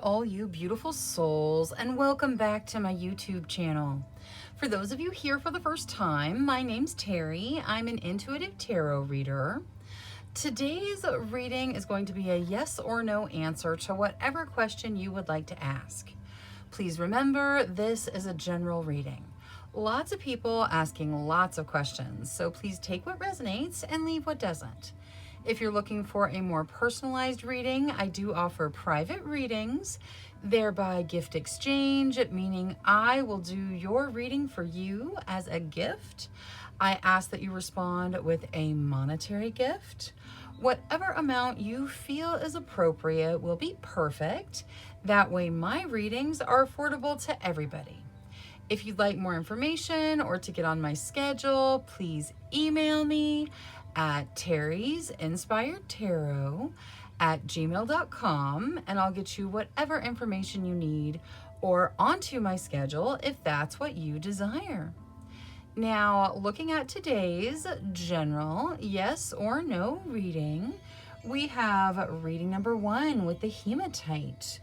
all you beautiful souls, and welcome back to my YouTube channel. For those of you here for the first time, my name's Terry. I'm an intuitive tarot reader. Today's reading is going to be a yes or no answer to whatever question you would like to ask. Please remember, this is a general reading. Lots of people asking lots of questions, so please take what resonates and leave what doesn't. If you're looking for a more personalized reading, I do offer private readings, thereby gift exchange, meaning I will do your reading for you as a gift. I ask that you respond with a monetary gift. Whatever amount you feel is appropriate will be perfect. That way my readings are affordable to everybody. If you'd like more information or to get on my schedule, please email me at terrysinspiredtarot@gmail.com, and I'll get you whatever information you need or onto my schedule if that's what you desire. Now, looking at today's general yes or no reading, we have reading number 1 with the hematite,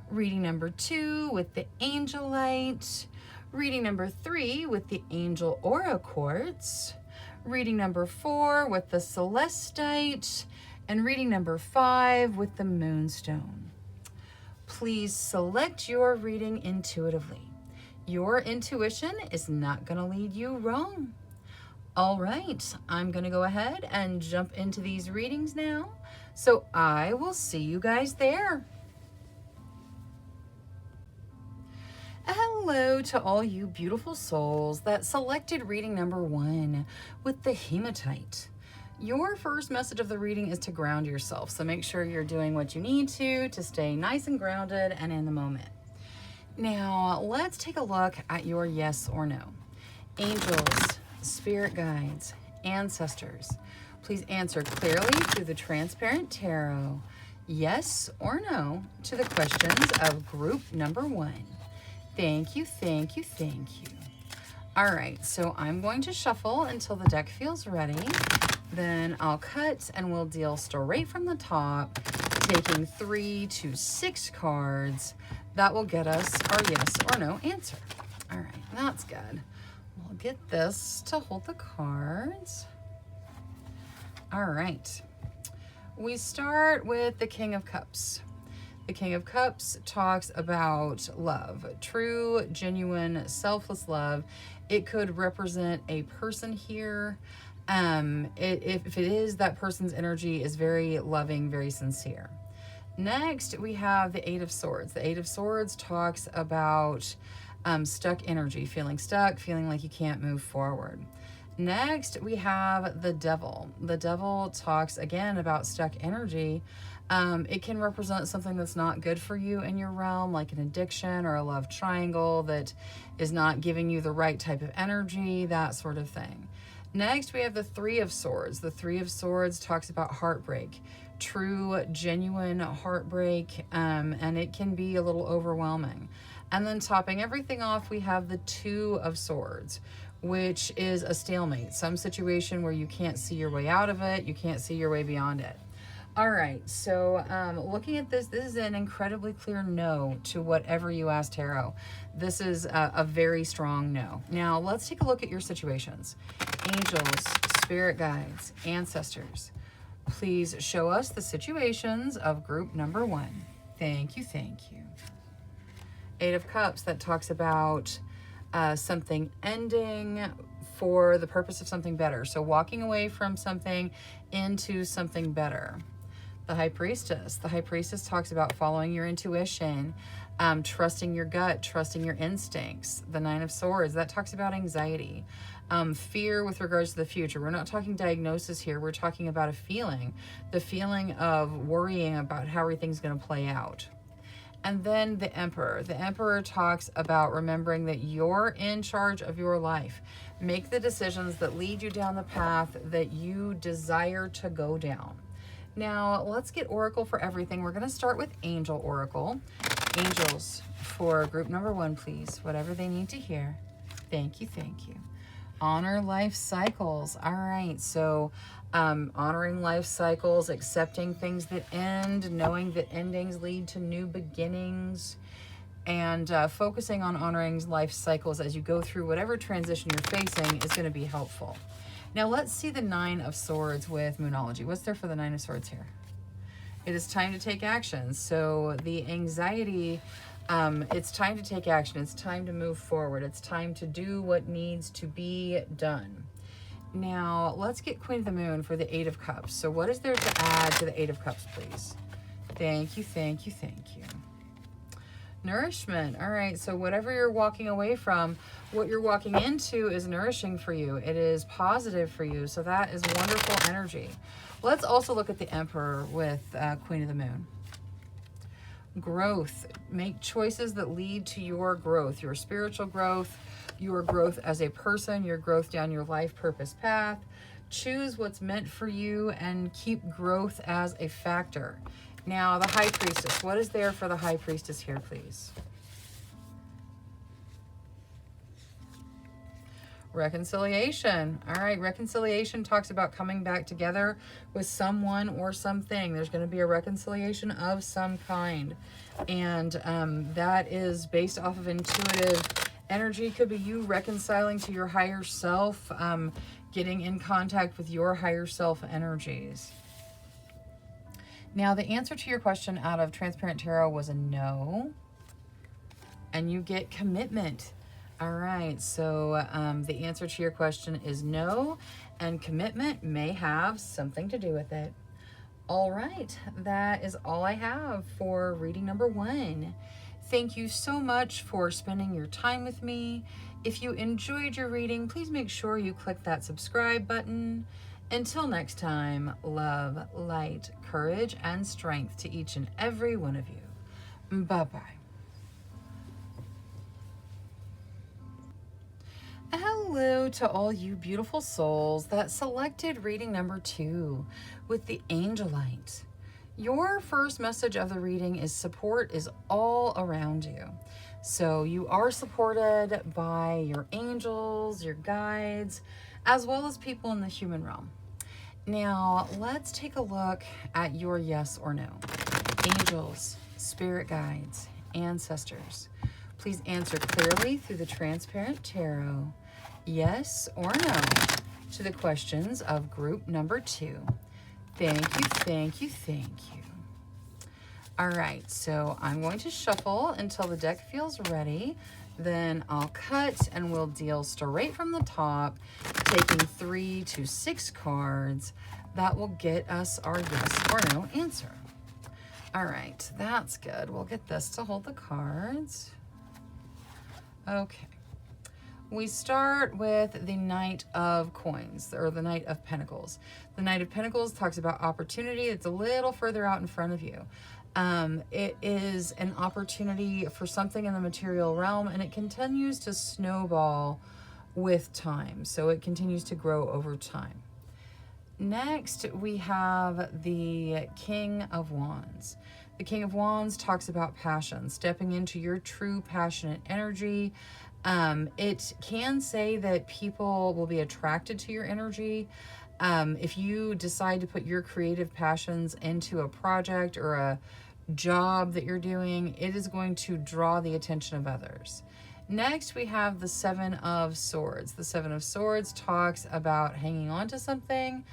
reading number 2 with the angelite, reading number 3 with the angel aura quartz, reading number 4 with the celestite, and reading number 5 with the moonstone. Please select your reading intuitively. Your intuition is not going to lead you wrong. All right, I'm going to go ahead and jump into these readings now. So I will see you guys there. Hello to all you beautiful souls that selected reading number 1 with the hematite. Your first message of the reading is to ground yourself, so make sure you're doing what you need to stay nice and grounded and in the moment. Now, let's take a look at your yes or no. Angels, spirit guides, ancestors, please answer clearly through the transparent tarot, yes or no, to the questions of group number 1. Thank you, thank you, thank you. All right, so I'm going to shuffle until the deck feels ready. Then I'll cut and we'll deal straight from the top, taking 3 to 6 cards. That will get us our yes or no answer. All right, that's good. We'll get this to hold the cards. All right. We start with the King of Cups. The King of Cups talks about love, true, genuine, selfless love. It could represent a person here. If it is, that person's energy is very loving, very sincere. Next, we have the Eight of Swords. The Eight of Swords talks about stuck energy, feeling stuck, feeling like you can't move forward. Next, we have the Devil. The Devil talks again about stuck energy. It can represent something that's not good for you in your realm, like an addiction or a love triangle that is not giving you the right type of energy, that sort of thing. Next, we have the Three of Swords. The Three of Swords talks about heartbreak, true, genuine heartbreak, and it can be a little overwhelming. And then topping everything off, we have the Two of Swords, which is a stalemate, some situation where you can't see your way out of it, you can't see your way beyond it. All right, so looking at this is an incredibly clear no to whatever you asked tarot. This is a very strong no. Now, let's take a look at your situations. Angels, spirit guides, ancestors, please show us the situations of group number 1. Thank you, thank you. Eight of Cups, that talks about something ending for the purpose of something better. So walking away from something into something better. The High Priestess. The High Priestess talks about following your intuition, trusting your gut, trusting your instincts. The Nine of Swords, that talks about anxiety, fear with regards to the future. We're not talking diagnosis here. We're talking about a feeling, the feeling of worrying about how everything's going to play out. And then the Emperor. The Emperor talks about remembering that you're in charge of your life. Make the decisions that lead you down the path that you desire to go down. Now, let's get Oracle for everything. We're going to start with Angel Oracle. Angels for group number 1, please. Whatever they need to hear. Thank you, thank you. Honor life cycles. All right, so honoring life cycles, accepting things that end, knowing that endings lead to new beginnings, and focusing on honoring life cycles as you go through whatever transition you're facing is going to be helpful. Now let's see the Nine of Swords with Moonology. What's there for the Nine of Swords here? It is time to take action. So the anxiety, it's time to take action. It's time to move forward. It's time to do what needs to be done. Now, let's get Queen of the Moon for the Eight of Cups. So what is there to add to the Eight of Cups, please? Thank you, thank you, thank you. Nourishment. All right, so whatever you're walking away from, what you're walking into is nourishing for you. It is positive for you, so that is wonderful energy. Let's also look at the Emperor with Queen of the Moon. Growth. Make choices that lead to your growth, your spiritual growth, your growth as a person, your growth down your life purpose path. Choose what's meant for you and keep growth as a factor. Now, the High Priestess. What is there for the High Priestess here, please? Reconciliation. All right, reconciliation talks about coming back together with someone or something. There's going to be a reconciliation of some kind. And that is based off of intuitive energy. Could be you reconciling to your higher self, getting in contact with your higher self energies. Now, the answer to your question out of Transparent Tarot was a no. And you get commitment. All right, so the answer to your question is no, and commitment may have something to do with it. All right, that is all I have for reading number 1. Thank you so much for spending your time with me. If you enjoyed your reading, please make sure you click that subscribe button. Until next time, love, light, courage, and strength to each and every one of you. Bye-bye. Hello to all you beautiful souls that selected reading number 2 with the Angel Light. Your first message of the reading is support is all around you. So you are supported by your angels, your guides, as well as people in the human realm. Now, let's take a look at your yes or no. Angels, spirit guides, ancestors, please answer clearly through the Transparent Tarot, yes or no, to the questions of group number 2. Thank you, thank you, thank you. All right, so I'm going to shuffle until the deck feels ready. Then I'll cut and we'll deal straight from the top, taking 3 to 6 cards. That will get us our yes or no answer. All right, that's good. We'll get this to hold the cards. Okay. We start with the Knight of Coins, or the Knight of Pentacles. The Knight of Pentacles talks about opportunity. It's a little further out in front of you. It is an opportunity for something in the material realm, and it continues to snowball with time. So it continues to grow over time. Next, we have the King of Wands. The King of Wands talks about passion, stepping into your true passionate energy. It can say that people will be attracted to your energy. If you decide to put your creative passions into a project or a job that you're doing, it is going to draw the attention of others. Next, we have the Seven of Swords. The Seven of Swords talks about hanging on to something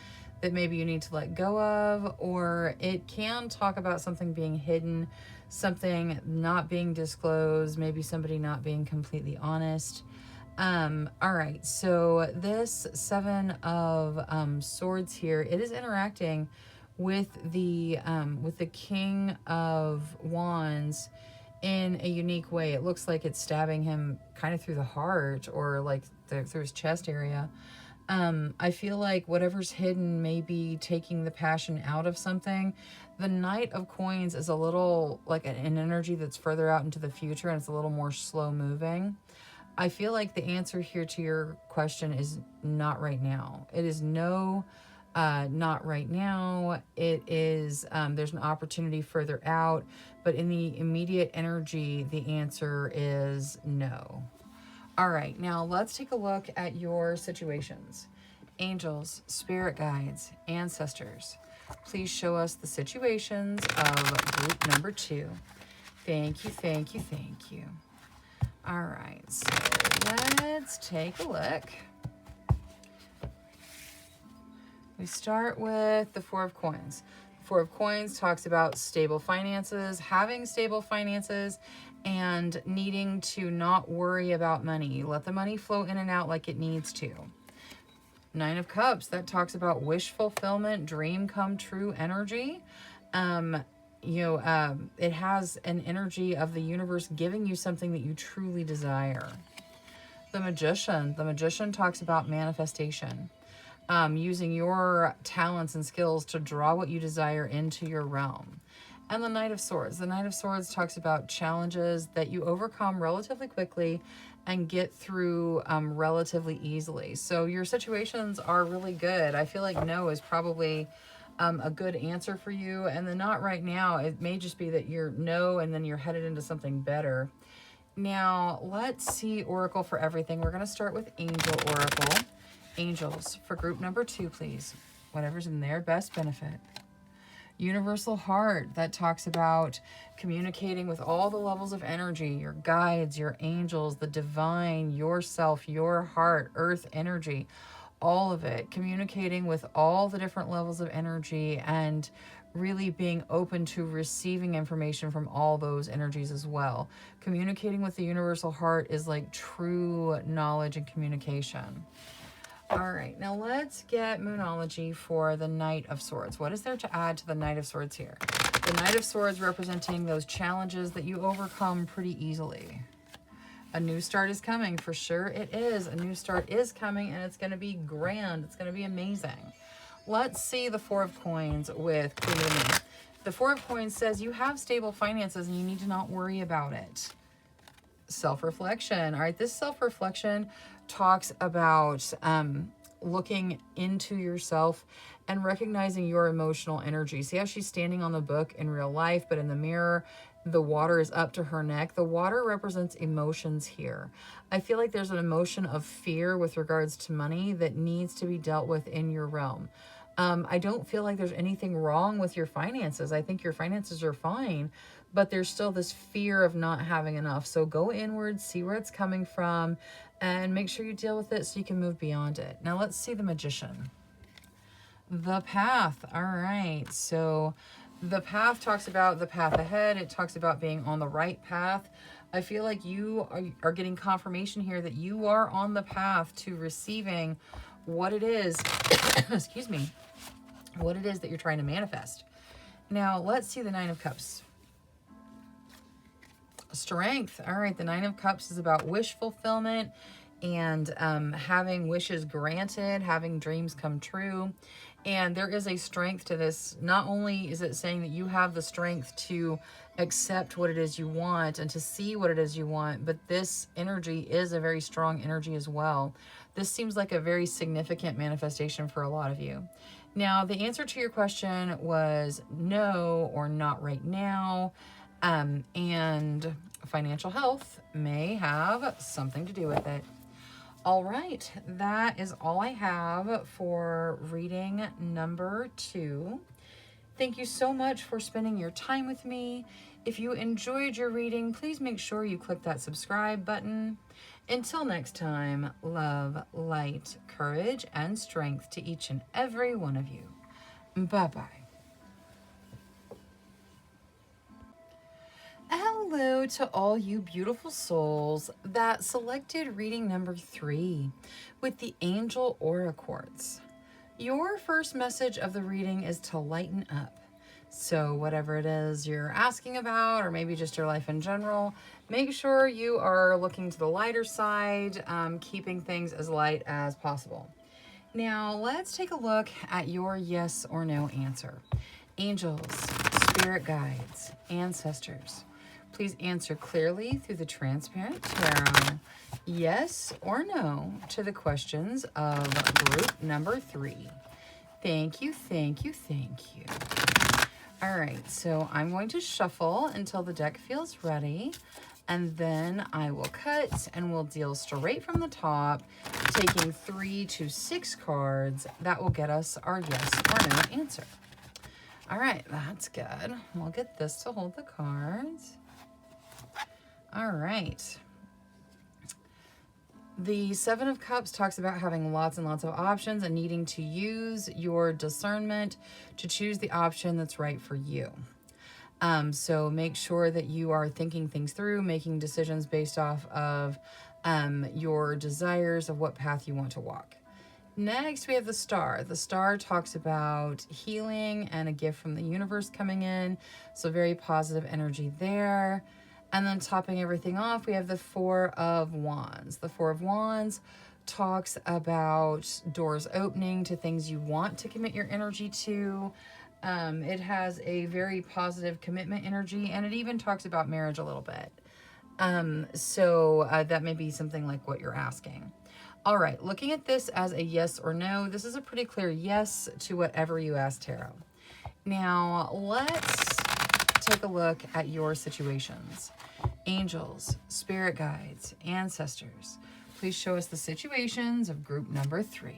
that maybe you need to let go of, or it can talk about something being hidden, something not being disclosed, maybe somebody not being completely honest. All right, so this Seven of Swords here, it is interacting with the King of Wands in a unique way. It looks like it's stabbing him kind of through the heart, or like through his chest area. I feel like whatever's hidden may be taking the passion out of something. The Knight of Coins is a little like an energy that's further out into the future, and it's a little more slow moving. I feel like the answer here to your question is not right now. It is no, not right now. It is, there's an opportunity further out, but in the immediate energy, the answer is no. All right, now let's take a look at your situations. Angels, spirit guides, ancestors, please show us the situations of group number 2. Thank you, thank you, thank you. All right, so let's take a look. We start with the Four of Coins. The Four of Coins talks about stable finances, having stable finances, and needing to not worry about money. Let the money flow in and out like it needs to. Nine of Cups, that talks about wish fulfillment, dream come true energy. It has an energy of the universe giving you something that you truly desire. The Magician talks about manifestation. Using your talents and skills to draw what you desire into your realm. And the Knight of Swords. The Knight of Swords talks about challenges that you overcome relatively quickly and get through relatively easily. So your situations are really good. I feel like no is probably a good answer for you. And the not right now, it may just be that you're no and then you're headed into something better. Now, let's see Oracle for everything. We're going to start with Angel Oracle. Angels, for group number 2, please. Whatever's in their best benefit. Universal Heart, that talks about communicating with all the levels of energy, your guides, your angels, the divine, yourself, your heart, earth energy, all of it. Communicating with all the different levels of energy and really being open to receiving information from all those energies as well. Communicating with the Universal Heart is like true knowledge and communication. All right, now let's get Moonology for the Knight of Swords. What is there to add to the Knight of Swords here? The Knight of Swords representing those challenges that you overcome pretty easily. A new start is coming, for sure it is. A new start is coming, and it's going to be grand. It's going to be amazing. Let's see the Four of Coins with Queen of the Moon. The Four of Coins says you have stable finances and you need to not worry about it. Self-reflection. All right, this self-reflection talks about looking into yourself and recognizing your emotional energy. See how she's standing on the book in real life, but in the mirror, the water is up to her neck. The water represents emotions here. I feel like there's an emotion of fear with regards to money that needs to be dealt with in your realm. I don't feel like there's anything wrong with your finances. I think your finances are fine, but there's still this fear of not having enough. So go inward, see where it's coming from, and make sure you deal with it so you can move beyond it. Now let's see the Magician. The Path. All right. So the Path talks about the path ahead. It talks about being on the right path. I feel like you are getting confirmation here that you are on the path to receiving what it is, excuse me, what it is that you're trying to manifest. Now let's see the Nine of Cups. Strength. All right, the Nine of Cups is about wish fulfillment and having wishes granted, having dreams come true. And there is a strength to this. Not only is it saying that you have the strength to accept what it is you want and to see what it is you want, but this energy is a very strong energy as well. This seems like a very significant manifestation for a lot of you. Now, the answer to your question was no or not right now. And financial health may have something to do with it. All right, that is all I have for reading number 2. Thank you so much for spending your time with me. If you enjoyed your reading, please make sure you click that subscribe button. Until next time, love, light, courage, and strength to each and every one of you. Bye-bye. Hello to all you beautiful souls that selected reading number 3 with the Angel Aura Quartz. Your first message of the reading is to lighten up. So whatever it is you're asking about, or maybe just your life in general, make sure you are looking to the lighter side, keeping things as light as possible. Now let's take a look at your yes or no answer. Angels, spirit guides, ancestors, please answer clearly through the transparent tarot, yes or no, to the questions of group number 3. Thank you, thank you, thank you. All right, so I'm going to shuffle until the deck feels ready, And then I will cut and we'll deal straight from the top, taking 3 to 6 cards. That will get us our yes or no answer. All right, that's good. We'll get this to hold the cards. All right. The Seven of Cups talks about having lots and lots of options and needing to use your discernment to choose the option that's right for you. So make sure that you are thinking things through, making decisions based off of your desires of what path you want to walk. Next, we have the Star. The Star talks about healing and a gift from the universe coming in. So very positive energy there. And then topping everything off, we have the Four of Wands. The Four of Wands talks about doors opening to things you want to commit your energy to. It has a very positive commitment energy, and it even talks about marriage a little bit. So that may be something like what you're asking. All right, looking at this as a yes or no, this is a pretty clear yes to whatever you ask tarot. Now, let's take a look at your situations. Angels, spirit guides, ancestors, please show us the situations of group number 3.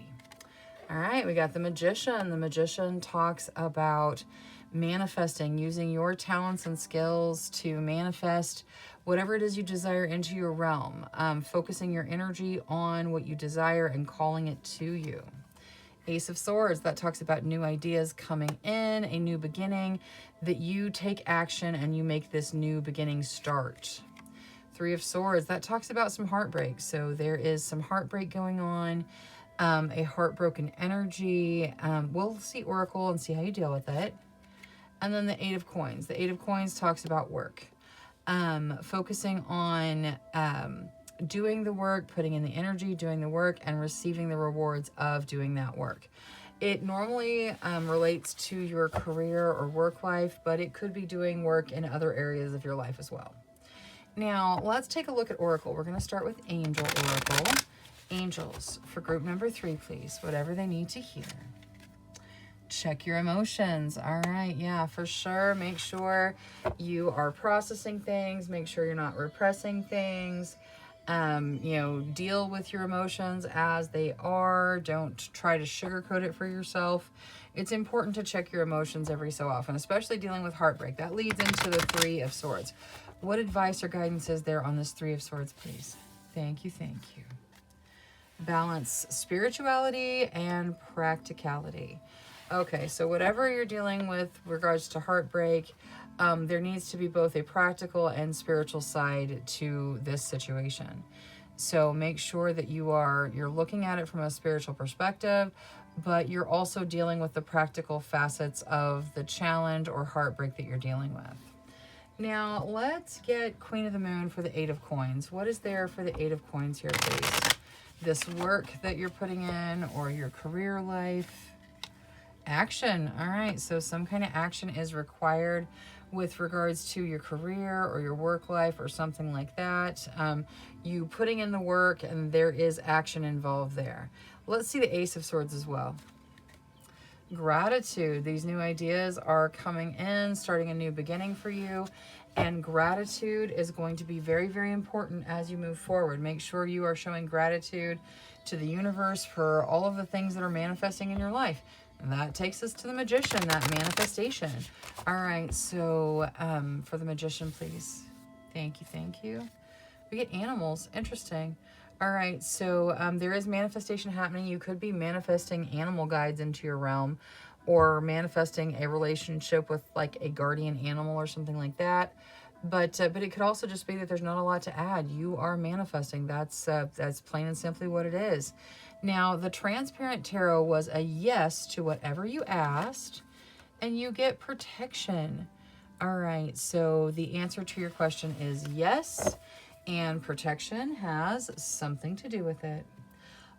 All right, we got the Magician. The Magician talks about manifesting, using your talents and skills to manifest whatever it is you desire into your realm, focusing your energy on what you desire and calling it to you. Ace of Swords, that talks about new ideas coming in, a new beginning, that you take action and you make this new beginning start. Three of Swords, that talks about some heartbreak. So there is some heartbreak going on, a heartbroken energy. We'll see Oracle and see how you deal with it. And then the Eight of Coins. The Eight of Coins talks about work, focusing on doing the work, putting in the energy, doing the work, and receiving the rewards of doing that work. It normally relates to your career or work life, but it could be doing work in other areas of your life as well. Now, let's take a look at Oracle. We're going to start with Angel Oracle. Angels, for group number 3, please, whatever they need to hear. Check your emotions. All right, yeah, for sure. Make sure you are processing things. Make sure you're not repressing things. Deal with your emotions as they are. Don't try to sugarcoat it for yourself. It's important to check your emotions every so often, especially dealing with heartbreak. That leads into the Three of Swords. What advice or guidance is there on this Three of Swords, please? Thank you, thank you. Balance spirituality and practicality. Okay, so whatever you're dealing with regards to heartbreak, there needs to be both a practical and spiritual side to this situation. So make sure that you're looking at it from a spiritual perspective, but you're also dealing with the practical facets of the challenge or heartbreak that you're dealing with. Now, let's get Queen of the Moon for the Eight of Coins. What is there for the Eight of Coins here, please? This work that you're putting in or your career life. Action. All right, so some kind of action is required with regards to your career or your work life or something like that. You putting in the work and there is action involved there. Let's see the Ace of Swords as well. Gratitude. These new ideas are coming in, starting a new beginning for you. And gratitude is going to be very, very important as you move forward. Make sure you are showing gratitude to the universe for all of the things that are manifesting in your life. And that takes us to the Magician, that manifestation. All right, so for the Magician, please. Thank you, thank you. We get animals. Interesting. All right, so there is manifestation happening. You could be manifesting animal guides into your realm or manifesting a relationship with like a guardian animal or something like that. But it could also just be that there's not a lot to add. You are manifesting. That's plain and simply what it is. Now, the Transparent Tarot was a yes to whatever you asked, and you get protection. All right, so the answer to your question is yes, and protection has something to do with it.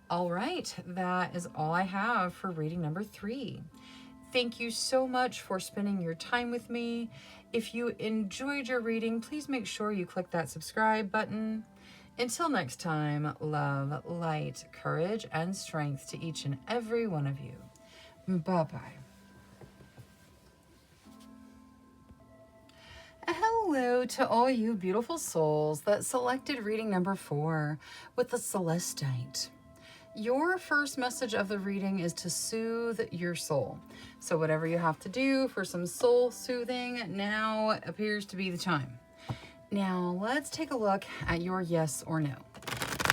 All right, that is all I have for reading number 3. Thank you so much for spending your time with me. If you enjoyed your reading, please make sure you click that subscribe button. Until next time, love, light, courage, and strength to each and every one of you. Bye-bye. Hello. Hello to all you beautiful souls that selected reading number 4 with the Celestite. Your first message of the reading is to soothe your soul. So whatever you have to do for some soul soothing, now appears to be the time. Now let's take a look at your yes or no.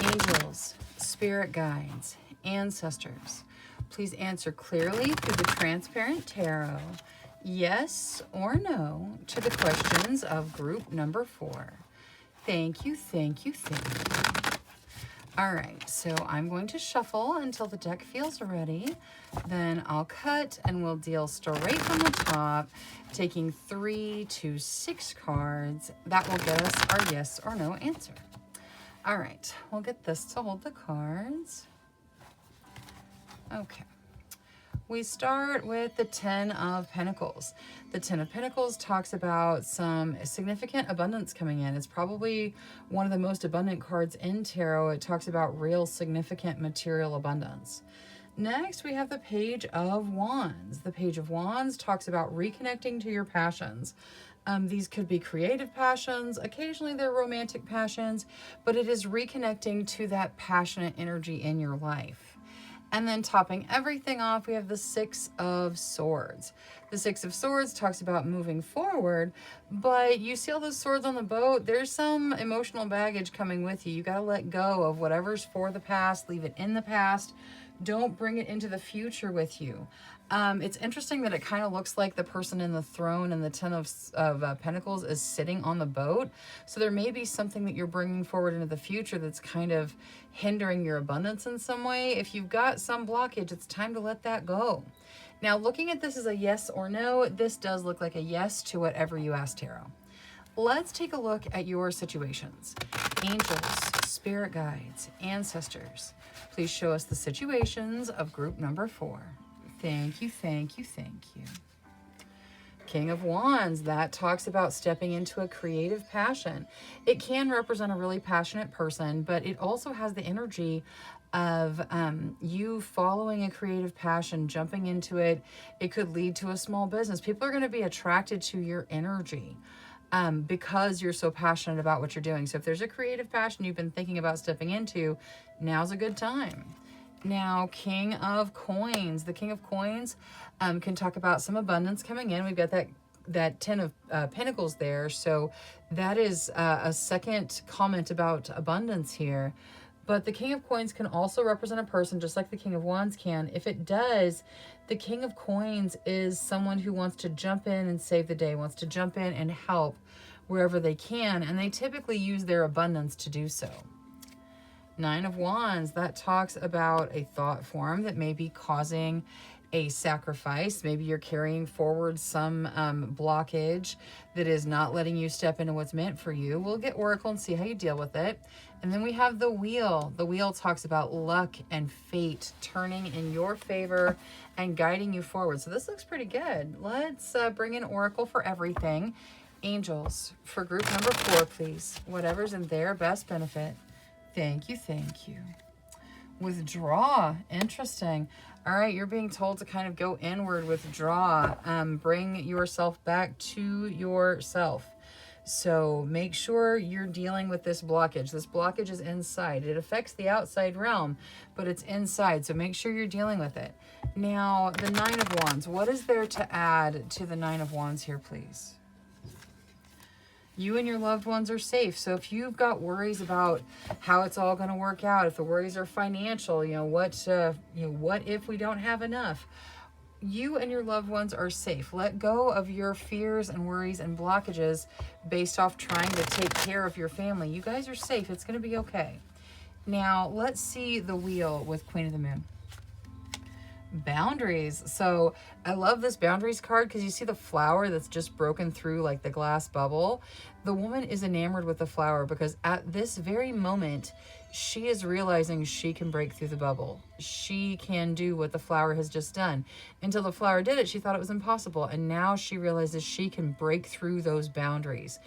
Angels, spirit guides, ancestors, please answer clearly through the transparent tarot. Yes or no to the questions of group number 4. Thank you, thank you, thank you. All right, so I'm going to shuffle until the deck feels ready. Then I'll cut and we'll deal straight from the top, taking 3 to 6 cards. That will get us our yes or no answer. All right, we'll get this to hold the cards. Okay. We start with the Ten of Pentacles. The Ten of Pentacles talks about some significant abundance coming in. It's probably one of the most abundant cards in tarot. It talks about real significant material abundance. Next, we have the Page of Wands. The Page of Wands talks about reconnecting to your passions. These could be creative passions. Occasionally they're romantic passions, but it is reconnecting to that passionate energy in your life. And then topping everything off, we have the Six of Swords. The Six of Swords talks about moving forward, but you see all those swords on the boat, there's some emotional baggage coming with you. You got to let go of whatever's for the past, leave it in the past. Don't bring it into the future with you. It's interesting that it kind of looks like the person in the throne and the Ten of Pentacles is sitting on the boat. So there may be something that you're bringing forward into the future that's kind of hindering your abundance in some way. If you've got some blockage, it's time to let that go. Now, looking at this as a yes or no, this does look like a yes to whatever you asked tarot. Let's take a look at your situations. Angels, spirit guides, ancestors, please show us the situations of group number 4. Thank you, thank you, thank you. King of Wands, that talks about stepping into a creative passion. It can represent a really passionate person, but it also has the energy of you following a creative passion, jumping into it. It could lead to a small business. People are going to be attracted to your energy because you're so passionate about what you're doing. So if there's a creative passion you've been thinking about stepping into, now's a good time. Now, King of Coins. The King of Coins can talk about some abundance coming in. We've got that Ten of Pentacles there. So that is a second comment about abundance here. But the King of Coins can also represent a person just like the King of Wands can. If it does, the King of Coins is someone who wants to jump in and save the day, wants to jump in and help wherever they can. And they typically use their abundance to do so. Nine of Wands, that talks about a thought form that may be causing a sacrifice. Maybe you're carrying forward some blockage that is not letting you step into what's meant for you. We'll get Oracle and see how you deal with it. And then we have the Wheel. The Wheel talks about luck and fate turning in your favor and guiding you forward. So this looks pretty good. Let's bring in Oracle for everything. Angels, for group number 4, please. Whatever's in their best benefit. Thank you, thank you. Withdraw. Interesting. All right, you're being told to kind of go inward, withdraw, bring yourself back to yourself. So make sure you're dealing with this blockage. This blockage is inside. It affects the outside realm, but it's inside. So make sure you're dealing with it. Now, the Nine of Wands. What is there to add to the Nine of Wands here, please? You and your loved ones are safe. So if you've got worries about how it's all going to work out, if the worries are financial, what if we don't have enough? You and your loved ones are safe. Let go of your fears and worries and blockages based off trying to take care of your family. You guys are safe. It's going to be okay. Now, let's see the Wheel with Queen of the Moon. Boundaries. So I love this boundaries card because you see the flower that's just broken through like the glass bubble. The woman is enamored with the flower because at this very moment, she is realizing she can break through the bubble. She can do what the flower has just done. Until the flower did it, she thought it was impossible. And now she realizes she can break through those boundaries.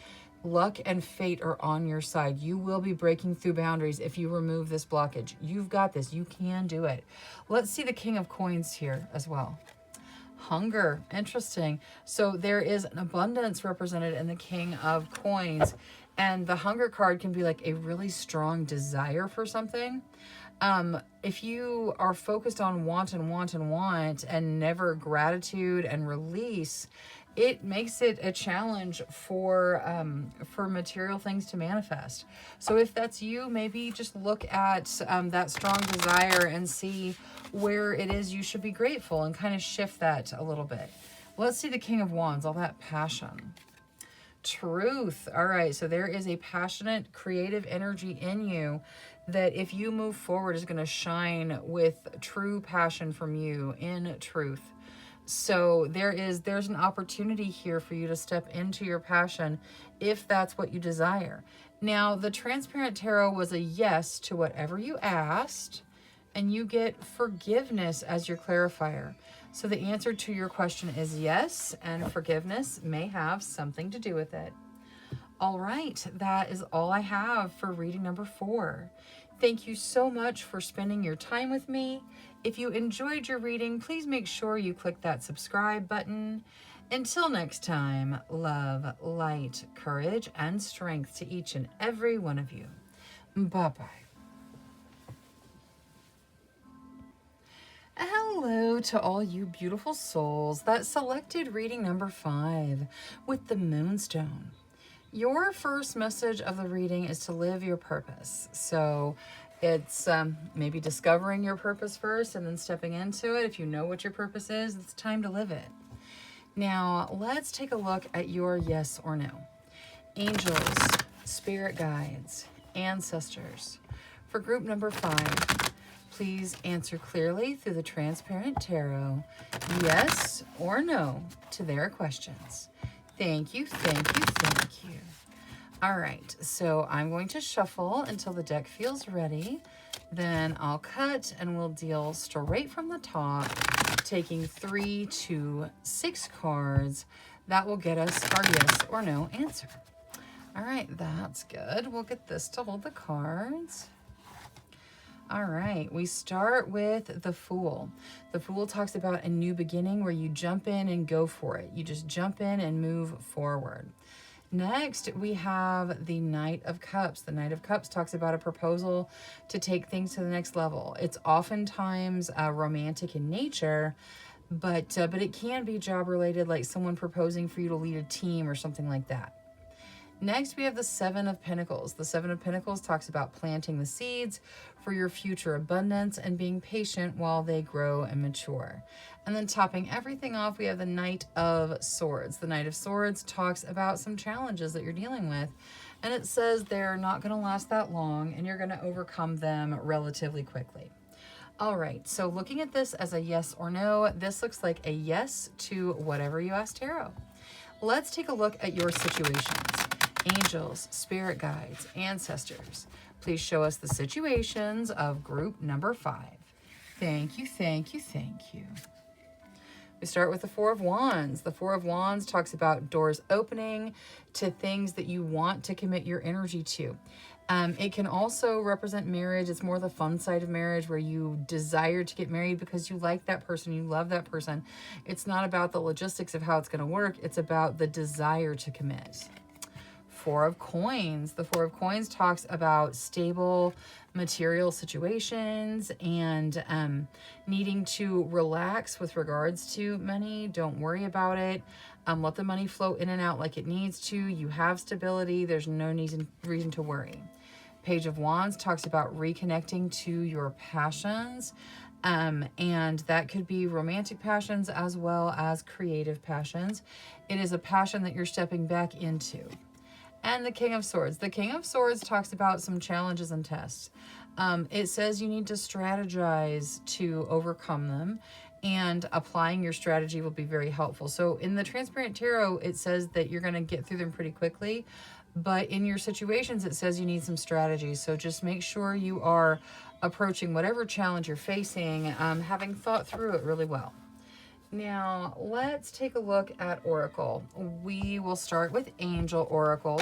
Luck and fate are on your side. You will be breaking through boundaries if you remove this blockage. You've got this. You can do it. Let's see the King of Coins here as well. Hunger. Interesting. So there is an abundance represented in the King of Coins. And the Hunger card can be like a really strong desire for something. If you are focused on want and want and want and never gratitude and release, it makes it a challenge for material things to manifest. So if that's you, maybe just look at that strong desire and see where it is you should be grateful and kind of shift that a little bit. Let's see the King of Wands, all that passion. Truth. All right, so there is a passionate, creative energy in you that if you move forward is going to shine with true passion from you in truth. So there's an opportunity here for you to step into your passion if that's what you desire. Now, the Transparent Tarot was a yes to whatever you asked, and you get forgiveness as your clarifier. So the answer to your question is yes, and forgiveness may have something to do with it. All right, that is all I have for reading number 4. Thank you so much for spending your time with me. If you enjoyed your reading, please make sure you click that subscribe button. Until next time, love, light, courage, and strength to each and every one of you. Bye-bye. Hello to all you beautiful souls that selected reading number 5 with the Moonstone. Your first message of the reading is to live your purpose. So it's maybe discovering your purpose first and then stepping into it. If you know what your purpose is, it's time to live it. Now, let's take a look at your yes or no. Angels, spirit guides, ancestors. For group number 5, please answer clearly through the Transparent Tarot, yes or no to their questions. Thank you, thank you, thank you. All right, so I'm going to shuffle until the deck feels ready. Then I'll cut and we'll deal straight from the top, taking 3 to 6 cards. That will get us our yes or no answer. All right, that's good. We'll get this to hold the cards. All right, we start with the Fool. The Fool talks about a new beginning where you jump in and go for it. You just jump in and move forward. Next, we have the Knight of Cups. The Knight of Cups talks about a proposal to take things to the next level. It's oftentimes romantic in nature, but it can be job related, like someone proposing for you to lead a team or something like that. Next, we have the Seven of Pentacles. The Seven of Pentacles talks about planting the seeds for your future abundance and being patient while they grow and mature. And then topping everything off, we have the Knight of Swords. The Knight of Swords talks about some challenges that you're dealing with. And it says they're not going to last that long and you're going to overcome them relatively quickly. All right, so looking at this as a yes or no, this looks like a yes to whatever you asked tarot. Let's take a look at your situations. Angels, spirit guides, ancestors. Please show us the situations of group number 5. Thank you, thank you, thank you. We start with the Four of Wands. The Four of Wands talks about doors opening to things that you want to commit your energy to. It can also represent marriage. It's more the fun side of marriage where you desire to get married because you like that person, you love that person. It's not about the logistics of how it's going to work. It's about the desire to commit. Four of Coins. The Four of Coins talks about stable material situations and needing to relax with regards to money. Don't worry about it. Let the money flow in and out like it needs to. You have stability. There's no reason to worry. Page of Wands talks about reconnecting to your passions. And that could be romantic passions as well as creative passions. It is a passion that you're stepping back into. And the King of Swords. The King of Swords talks about some challenges and tests. It says you need to strategize to overcome them, and applying your strategy will be very helpful. So in the Transparent Tarot, it says that you're going to get through them pretty quickly, but in your situations, it says you need some strategy. So just make sure you are approaching whatever challenge you're facing, having thought through it really well. Now, let's take a look at Oracle. We will start with Angel Oracle.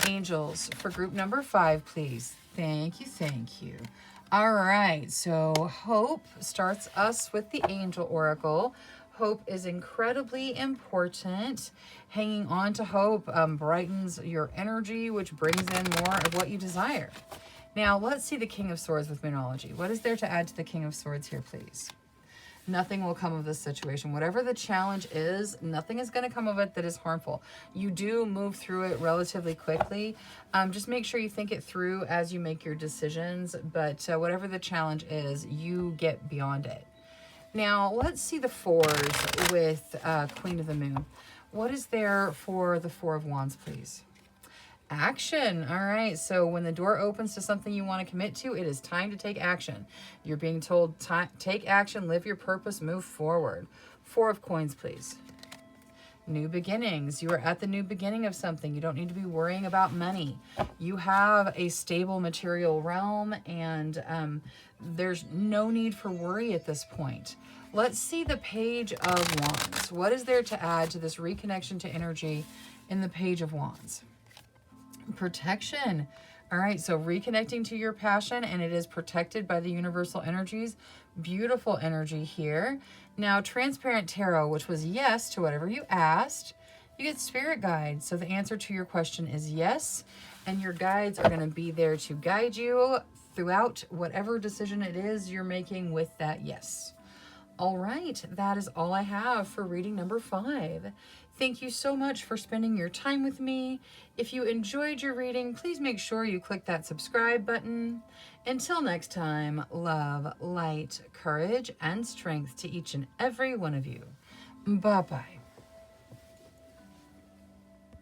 Angels, for group number 5, please. Thank you, thank you. All right, so Hope starts us with the Angel Oracle. Hope is incredibly important. Hanging on to hope brightens your energy, which brings in more of what you desire. Now, let's see the King of Swords with Moonology. What is there to add to the King of Swords here, please? Nothing will come of this situation. Whatever the challenge is, nothing is going to come of it that is harmful. You do move through it relatively quickly. Just make sure you think it through as you make your decisions. But whatever the challenge is, you get beyond it. Now, let's see the fours with Queen of the Moon. What is there for the Four of Wands, please? Action. All right. So when the door opens to something you want to commit to, it is time to take action. You're being told, take action, live your purpose, move forward. Four of Coins, please. New beginnings. You are at the new beginning of something. You don't need to be worrying about money. You have a stable material realm, and there's no need for worry at this point. Let's see the Page of Wands. What is there to add to this reconnection to energy in the Page of Wands? Protection. All right, so reconnecting to your passion, and it is protected by the universal energies. Beautiful energy here. Now, Transparent Tarot, which was yes to whatever you asked. You get spirit guides. So the answer to your question is yes, and your guides are going to be there to guide you throughout whatever decision it is you're making with that yes. All right, that is all I have for reading number 5. Thank you so much for spending your time with me. If you enjoyed your reading, please make sure you click that subscribe button. Until next time, love, light, courage, and strength to each and every one of you. Bye-bye.